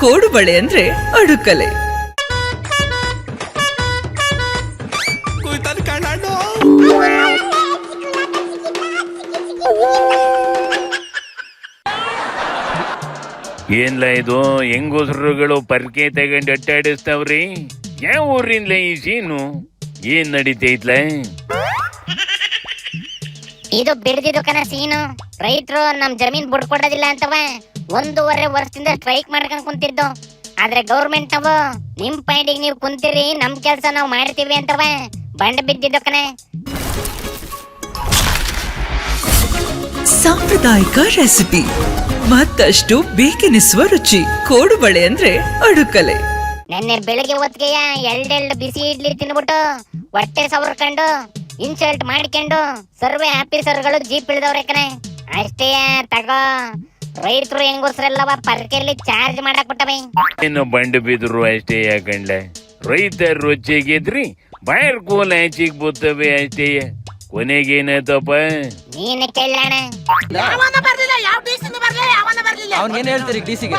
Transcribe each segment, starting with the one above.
ಕೋಡುಬಳೆ ಅಂದ್ರೆ ಅಡುಕಲೆ. ಏನ್ಲ ಇದು ಹೆಂಗೋಸ್ರುಗಳು ಪರ್ಕೆ ತಗೊಂಡು ಅಟ್ಟಾಡಿಸ್ತಾವ್ರಿ? ಯಾವ ಊರಿನ್ಲ ಈ ಸೀನು? ಏನ್ ನಡೀತೈತ್ಲ? ಇದು ಬಿಡ್ದಿದ್ದು ಕನ ಸೀನು. ರೈತರು ನಮ್ ಜಮೀನ್ ಬಿಡ್ಕೊಡೋದಿಲ್ಲ ಅಂತವ 1.5 ವರ್ಷದಿಂದ ಸ್ಟ್ರೈಕ್ ಮಾಡ್ಕೊಂಡ್ ಕುಂತಿದ್ದು. ಆದ್ರೆ ಗೌರ್ಮೆಂಟ್ ನಾವು ನಿಮ್ ಪಾಯಿಂಟಿಗೆ ನೀವು ಕುಂತಿರಿ, ನಮ್ ಕೆಲ್ಸ ನಾವು ಮಾಡ್ತೀವಿ ಅಂತವ ಬಂಡ ಬಿದ್ದಿದ್ದು ಕನೆ. ಸಾಂಪ್ರದಾಯಿಕ ರೆಸಿಪಿ, ಮತ್ತಷ್ಟು ಬೇಕೆನಿಸುವ ರುಚಿ. ಕೋಡುಬಳೆ ಅಂದ್ರೆ ಅಡುಕಲೆ. ನೆನ್ನೆ ಬೆಳಿಗ್ಗೆ ಹೊತ್ತಿಗೆಯ ಎಲ್ಡೆಲ್ಡ್ ಬಿಸಿ ಇಡ್ಲಿ ತಿನ್ಬಿಟ್ಟು ಹೊಟ್ಟೆ ಸವರ್ಕೊಂಡು ಇನ್ಸಲ್ಟ್ ಮಾಡ್ಕೊಂಡು ಸರ್ವೆ ಆಫೀಸರ್ಗಳು ಜೀಪ್ ಇಳಿದವ್ರೆ ಕನೆ. ಅಷ್ಟೇ ತಗೋ, ರೈತರು ಹೆಂಗೋಸ್ರೆಲ್ಲವ ಪರ್ಕೆಯಲ್ಲಿ ಚಾರ್ಜ್ ಮಾಡಕ್ ಬಿಟ್ಟವೆ. ಏನು ಬಂಡು ಬಿದ್ರು ಅಷ್ಟೇ ಯಾಕಂಡ್ಲ? ರೈತ ರುಚಿಗಿದ್ರಿ ಬಾಯರ್ ಕೋಲ್ ಆಚಿಗೆ ಬರ್ತವೆ ಅಷ್ಟೇ. ಕೊನೆಗೇನಾಯ್ತಪ್ಪ? ನೀನ್ ಕೇಳಣ. ಅವ್ನ್ ಹೇಳ್ತೀರಿ ಡಿಸಿಗೆ?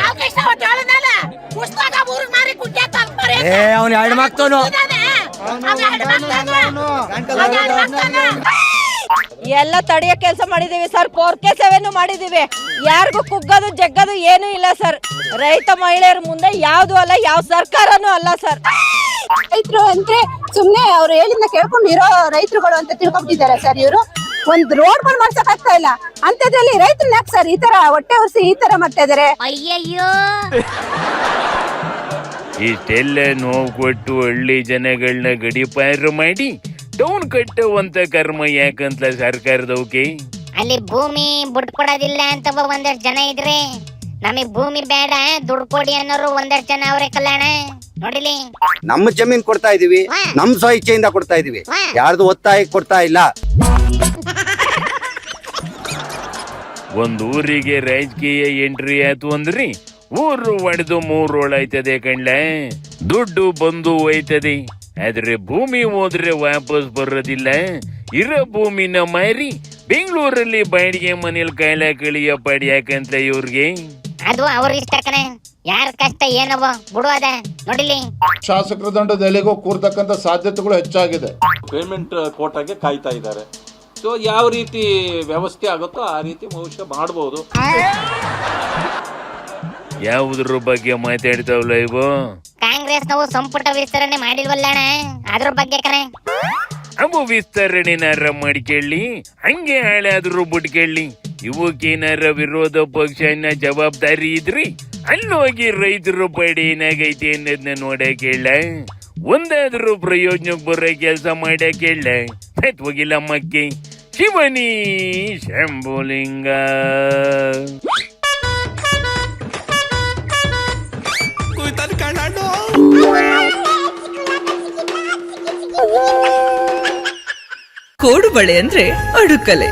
ಎಲ್ಲ ತಡೆಯೋ ಕೆಲಸ ಮಾಡಿದೀವಿ ಸರ್. ಪೋರ್ಕೆ ಸೇವೆನೂ ಮಾಡಿದೀವಿ. ಯಾರಿಗೂ ಕುಗ್ಗೋದು ಜಗ್ಗದು ಏನು ಇಲ್ಲ ಸರ್. ರೈತ ಮಹಿಳೆಯರ ಮುಂದೆ ಯಾವ್ದು ಅಲ್ಲ, ಯಾವ ಸರ್ಕಾರನೂ ಅಲ್ಲ ಸರ್. ರೈತರು ಅಂದ್ರೆ ಸುಮ್ನೆ ಅವ್ರು ಹೇಳಿದ್ನ ಕೇಳ್ಕೊಂಡು ಇರೋ ರೈತರುಗಳು ಅಂತ ತಿಳ್ಕೊಂಡಿದ್ದಾರೆ ಸರ್. ಇವರು ಒಂದ್ ರೋಡ್ ಗಳು ಮಾಡ್ಸಕ್ ಆಗ್ತಾ ಇಲ್ಲ ಅಂತದ್ರಲ್ಲಿ ರೈತರನ್ನ ಯಾಕೆ ಸರ್ ಈ ತರ ಹೊಟ್ಟೆ ಹೊರಿಸಿ ಈ ತರ ಮಾಡ್ತಾ ಇದಾರೆ? ಅಯ್ಯಯ್ಯೋ, ಇಷ್ಟೆಲ್ಲ ನೋವು ಕೊಟ್ಟು ಹಳ್ಳಿ ಜನಗಳನ್ನ ಗಡಿಪಾರು ಮಾಡಿ ಟೌನ್ ಕಟ್ಟುವಂತ ಕರ್ಮ ಯಾಕಂತ ಸರ್ಕಾರದವ್ಕೆ? ಅಲ್ಲಿ ಭೂಮಿ ಬಿಟ್ಕೊಡೋದಿಲ್ಲ ಅಂತ ಒಂದಷ್ಟು ಜನ ಇದ್ರೆ, ನಮಗ್ ಭೂಮಿ ಬೇಡ ದುಡ್ಡು ಕೊಡಿ ಅನ್ನೋರು ಒಂದಷ್ಟು ಜನ ಅವ್ರೆ ಕಲ್ಯಾಣ. ನೋಡಿಲಿ, ನಮ್ಮ ಜಮೀನ್ ಕೊಡ್ತಾ ಇದೀವಿ, ನಮ್ ಸ್ವಇಚ್ಛೆಯಿಂದ ಕೊಡ್ತಾ ಇದೀವಿ, ಯಾರ್ದು ಒತ್ತಾಯ ಕೊಡ್ತಾ ಇಲ್ಲ. ಒಂದ್ ಊರಿಗೆ ರಾಜಕೀಯ ಎಂಟ್ರಿ ಆಯ್ತು ಅಂದ್ರಿ ಊರು ಒಡೆದು 3 ಆಯ್ತದೆ ಕಣ್ಲ. ದುಡ್ಡು ಬಂದು ಹೋಯ್ತದೆ, ಆದ್ರೆ ಭೂಮಿ ಹೋದ್ರೆ ವಾಪಸ್ ಬರೋದಿಲ್ಲ. ಇರೋ ಭೂಮಿನ ಮಾರಿ ಬೆಂಗಳೂರಲ್ಲಿ ಬಾಡಿಗೆ ಮನೇಲಿ ಕಾಲ ಕಳಿಯ ಪಡ್ಯಾಕಂತ ಇವ್ರಿಗೆ. ಅದು ಅವ್ರ ಇಷ್ಟ ಕಣೆ. ಯಾರ ಕಷ್ಟ ಏನವ ಬಿಡುವದ. ನೋಡಿಲಿ, ಶಾಸಕರ ದಂಡದ ಎಲೆಗೂ ಕೂರ್ತಕ್ಕಂಥ ಸಾಧ್ಯತೆಗಳು ಹೆಚ್ಚಾಗಿದೆ. ಪೇಮೆಂಟ್ ಕೋಟಾಗೆ ಕಾಯ್ತಾ ಇದ್ದಾರೆ. ಸೊ ಯಾವ ರೀತಿ ವ್ಯವಸ್ಥೆ ಆಗುತ್ತೋ ಆ ರೀತಿ ಬಹುಶಃ ಮಾಡಬಹುದು. ಯಾವುದ್ರ ಬಗ್ಗೆ ಮಾತಾಡ್ತಾವಲ್ಲ ಇವು? ಕಾಂಗ್ರೆಸ್ ನಾವು ಸಂಪುಟ ವಿಸ್ತರಣೆ ಮಾಡಿಲ್ವಲ್ಲಣ್ಣ, ಅದ್ರ ಬಗ್ಗೆ ಕಣೆ. ಅವು ವಿಸ್ತರಣೆನಾರ ಮಾಡ್ಕೊಳ್ಳಿ, ಹಂಗೆ ಹಾಳಾದ್ರು ಬಿಟ್ಕೊಳ್ಳಿ. ಇವಕ್ಕೇನಾರ ವಿರೋಧ ಪಕ್ಷನ ಜವಾಬ್ದಾರಿ ಇದ್ರಿ ಅಲ್ಲೋಗಿ ರೈತರು ಪಡಿ ಏನಾಗೈತಿ ಅನ್ನೋದನ್ನ ನೋಡಕ್ ಹೇಳ. ಒಂದಾದ್ರೂ ಪ್ರಯೋಜನಕ್ಕೆ ಬರೋ ಕೆಲಸ ಮಾಡಕ್ ಹೇಳ. ಹೋಗಿಲ್ಲ ಮಕ್ಕಿ ಶಿವನಿ ಶಂಭುಲಿಂಗ. ಕೋಡುಬಳೆ ಅಂದ್ರೆ ಅಡುಕಲೆ.